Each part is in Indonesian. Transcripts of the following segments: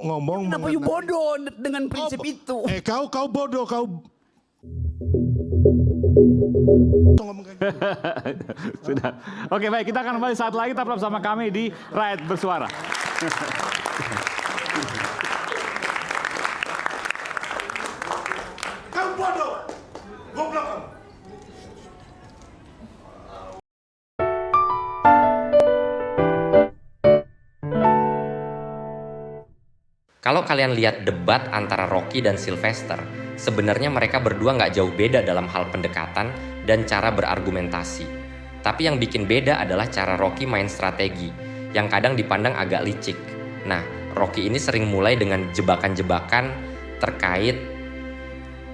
ngomong Kenapa you bodoh dengan prinsip itu? Kau bodoh, kau ngomong kayak gitu. Sudah. Oke, baik, kita akan kembali saat lagi, tetap bersama kami di Rakyat Bersuara. Kau bodoh, goblok kamu. Kalau kalian lihat debat antara Rocky dan Sylvester, sebenarnya mereka berdua nggak jauh beda dalam hal pendekatan dan cara berargumentasi. Tapi yang bikin beda adalah cara Rocky main strategi, yang kadang dipandang agak licik. Nah, Rocky ini sering mulai dengan jebakan-jebakan terkait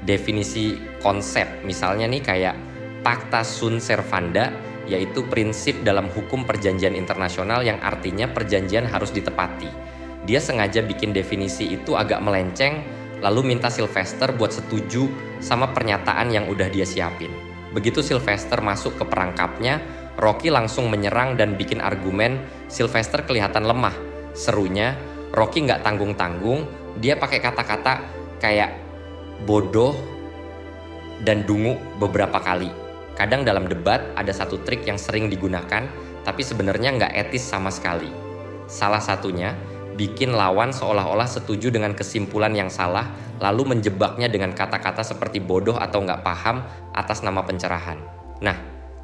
definisi konsep. Misalnya nih kayak Pacta sunt servanda, yaitu prinsip dalam hukum perjanjian internasional yang artinya perjanjian harus ditepati. Dia sengaja bikin definisi itu agak melenceng, lalu minta Sylvester buat setuju sama pernyataan yang udah dia siapin. Begitu Sylvester masuk ke perangkapnya, Rocky langsung menyerang dan bikin argumen. Sylvester kelihatan lemah. Serunya, Rocky nggak tanggung-tanggung, dia pakai kata-kata kayak bodoh dan dungu beberapa kali. Kadang dalam debat ada satu trik yang sering digunakan, tapi sebenarnya nggak etis sama sekali. Salah satunya, bikin lawan seolah-olah setuju dengan kesimpulan yang salah, lalu menjebaknya dengan kata-kata seperti bodoh atau nggak paham atas nama pencerahan. Nah,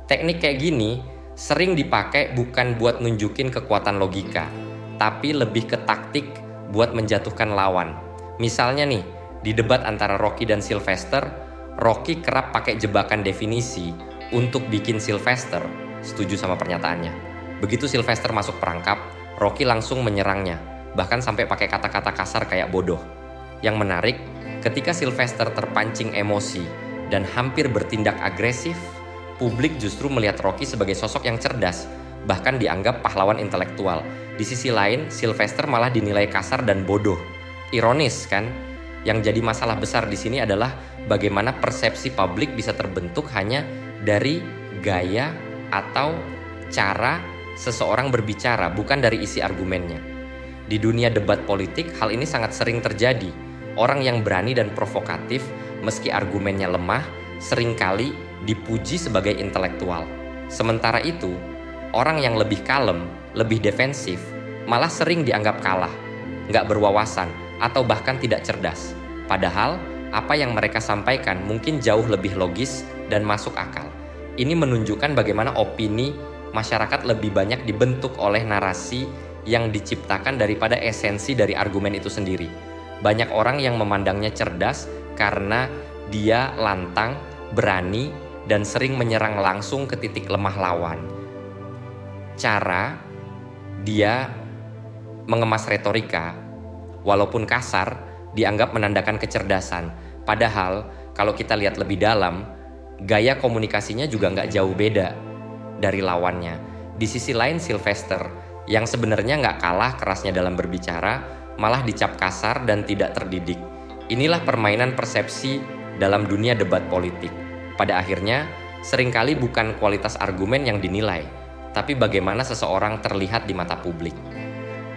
teknik kayak gini sering dipakai bukan buat nunjukin kekuatan logika, tapi lebih ke taktik buat menjatuhkan lawan. Misalnya nih, di debat antara Rocky dan Sylvester, Rocky kerap pakai jebakan definisi untuk bikin Sylvester setuju sama pernyataannya. Begitu Sylvester masuk perangkap, Rocky langsung menyerangnya, bahkan sampai pakai kata-kata kasar kayak bodoh. Yang menarik, ketika Sylvester terpancing emosi dan hampir bertindak agresif, publik justru melihat Rocky sebagai sosok yang cerdas, bahkan dianggap pahlawan intelektual. Di sisi lain, Sylvester malah dinilai kasar dan bodoh. Ironis kan? Yang jadi masalah besar di sini adalah bagaimana persepsi publik bisa terbentuk hanya dari gaya atau cara seseorang berbicara, bukan dari isi argumennya. Di dunia debat politik, hal ini sangat sering terjadi. Orang yang berani dan provokatif, meski argumennya lemah, seringkali dipuji sebagai intelektual. Sementara itu, orang yang lebih kalem, lebih defensif, malah sering dianggap kalah, nggak berwawasan, atau bahkan tidak cerdas. Padahal, apa yang mereka sampaikan mungkin jauh lebih logis dan masuk akal. Ini menunjukkan bagaimana opini masyarakat lebih banyak dibentuk oleh narasi yang diciptakan daripada esensi dari argumen itu sendiri. Banyak orang yang memandangnya cerdas karena dia lantang, berani, dan sering menyerang langsung ke titik lemah lawan. Cara dia mengemas retorika, walaupun kasar, dianggap menandakan kecerdasan. Padahal, kalau kita lihat lebih dalam, gaya komunikasinya juga nggak jauh beda dari lawannya. Di sisi lain, Sylvester yang sebenarnya nggak kalah kerasnya dalam berbicara, malah dicap kasar dan tidak terdidik. Inilah permainan persepsi dalam dunia debat politik. Pada akhirnya, seringkali bukan kualitas argumen yang dinilai, tapi bagaimana seseorang terlihat di mata publik.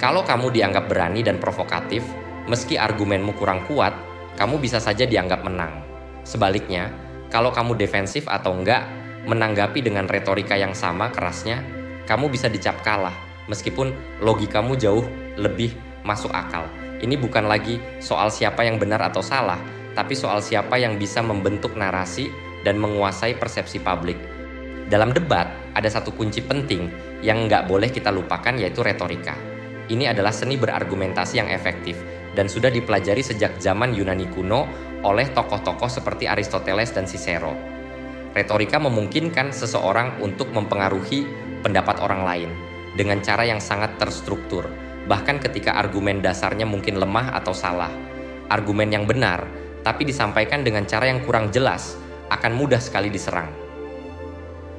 Kalau kamu dianggap berani dan provokatif, meski argumenmu kurang kuat, kamu bisa saja dianggap menang. Sebaliknya, kalau kamu defensif atau enggak menanggapi dengan retorika yang sama kerasnya, kamu bisa dicap kalah, meskipun logikamu jauh lebih masuk akal. Ini bukan lagi soal siapa yang benar atau salah, tapi soal siapa yang bisa membentuk narasi dan menguasai persepsi publik. Dalam debat, ada satu kunci penting yang nggak boleh kita lupakan, yaitu retorika. Ini adalah seni berargumentasi yang efektif dan sudah dipelajari sejak zaman Yunani kuno oleh tokoh-tokoh seperti Aristoteles dan Cicero. Retorika memungkinkan seseorang untuk mempengaruhi pendapat orang lain dengan cara yang sangat terstruktur, bahkan ketika argumen dasarnya mungkin lemah atau salah. Argumen yang benar, tapi disampaikan dengan cara yang kurang jelas, akan mudah sekali diserang.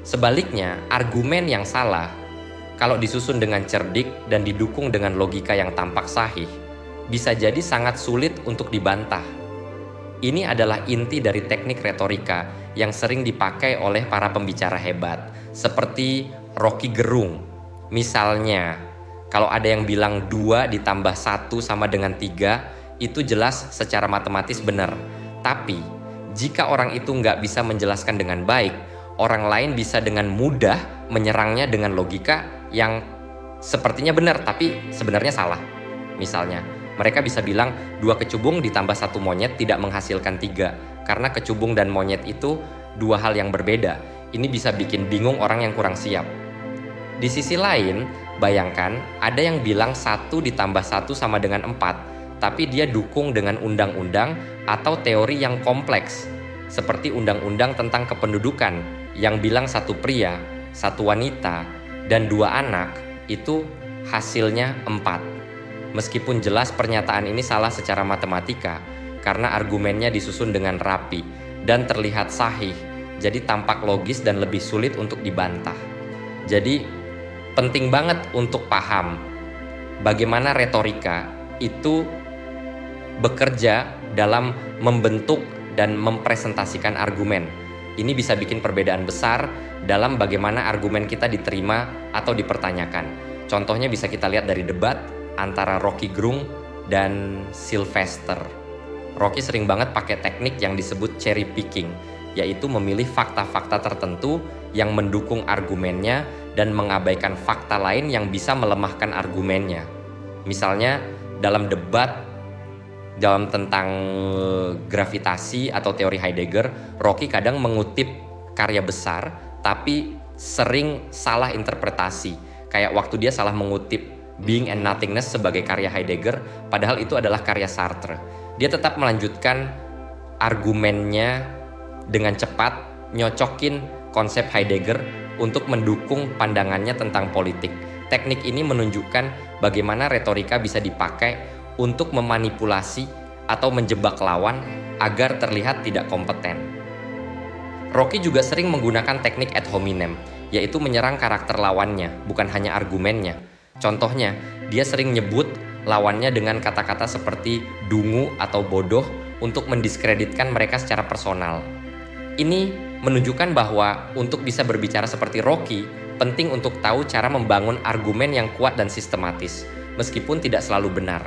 Sebaliknya, argumen yang salah, kalau disusun dengan cerdik dan didukung dengan logika yang tampak sahih, bisa jadi sangat sulit untuk dibantah. Ini adalah inti dari teknik retorika yang sering dipakai oleh para pembicara hebat, seperti Rocky Gerung. Misalnya, Kalau ada yang bilang 2 ditambah 1 sama dengan 3, itu jelas secara matematis benar. Tapi, jika orang itu nggak bisa menjelaskan dengan baik, orang lain bisa dengan mudah menyerangnya dengan logika yang sepertinya benar, tapi sebenarnya salah. Misalnya, mereka bisa bilang 2 kecubung ditambah 1 monyet tidak menghasilkan 3, karena kecubung dan monyet itu 2 hal yang berbeda. Ini bisa bikin bingung orang yang kurang siap. Di sisi lain, bayangkan ada yang bilang 1 ditambah 1 sama dengan 4, tapi dia dukung dengan undang-undang atau teori yang kompleks, seperti undang-undang tentang kependudukan yang bilang 1 pria, 1 wanita, dan 2 anak itu hasilnya 4. Meskipun jelas pernyataan ini salah secara matematika, karena argumennya disusun dengan rapi dan terlihat sahih, jadi tampak logis dan lebih sulit untuk dibantah. Jadi, penting banget untuk paham bagaimana retorika itu bekerja dalam membentuk dan mempresentasikan argumen. Ini bisa bikin perbedaan besar dalam bagaimana argumen kita diterima atau dipertanyakan. Contohnya bisa kita lihat dari debat antara Rocky Gerung dan Sylvester. Rocky sering banget pakai teknik yang disebut cherry picking, yaitu memilih fakta-fakta tertentu yang mendukung argumennya dan mengabaikan fakta lain yang bisa melemahkan argumennya. Misalnya dalam debat tentang gravitasi atau teori Heidegger, Rocky kadang mengutip karya besar tapi sering salah interpretasi. Kayak waktu dia salah mengutip Being and Nothingness sebagai karya Heidegger, padahal itu adalah karya Sartre. Dia tetap melanjutkan argumennya dengan cepat, nyocokin konsep Heidegger untuk mendukung pandangannya tentang politik. Teknik ini menunjukkan bagaimana retorika bisa dipakai untuk memanipulasi atau menjebak lawan agar terlihat tidak kompeten. Rocky juga sering menggunakan teknik ad hominem, yaitu menyerang karakter lawannya, bukan hanya argumennya. Contohnya, dia sering nyebut lawannya dengan kata-kata seperti dungu atau bodoh untuk mendiskreditkan mereka secara personal. Ini menunjukkan bahwa untuk bisa berbicara seperti Rocky, penting untuk tahu cara membangun argumen yang kuat dan sistematis, meskipun tidak selalu benar.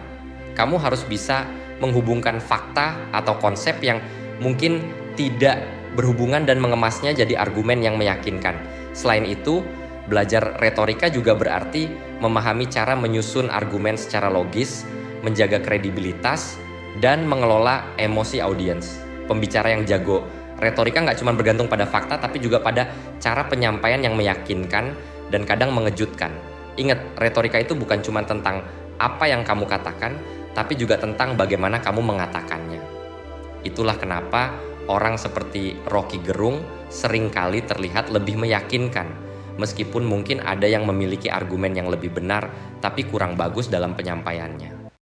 Kamu harus bisa menghubungkan fakta atau konsep yang mungkin tidak berhubungan dan mengemasnya jadi argumen yang meyakinkan. Selain itu, belajar retorika juga berarti memahami cara menyusun argumen secara logis, menjaga kredibilitas, dan mengelola emosi audiens. Pembicara yang jago retorika nggak cuma bergantung pada fakta, tapi juga pada cara penyampaian yang meyakinkan dan kadang mengejutkan. Ingat, retorika itu bukan cuma tentang apa yang kamu katakan, tapi juga tentang bagaimana kamu mengatakannya. Itulah kenapa orang seperti Rocky Gerung seringkali terlihat lebih meyakinkan, meskipun mungkin ada yang memiliki argumen yang lebih benar, tapi kurang bagus dalam penyampaiannya.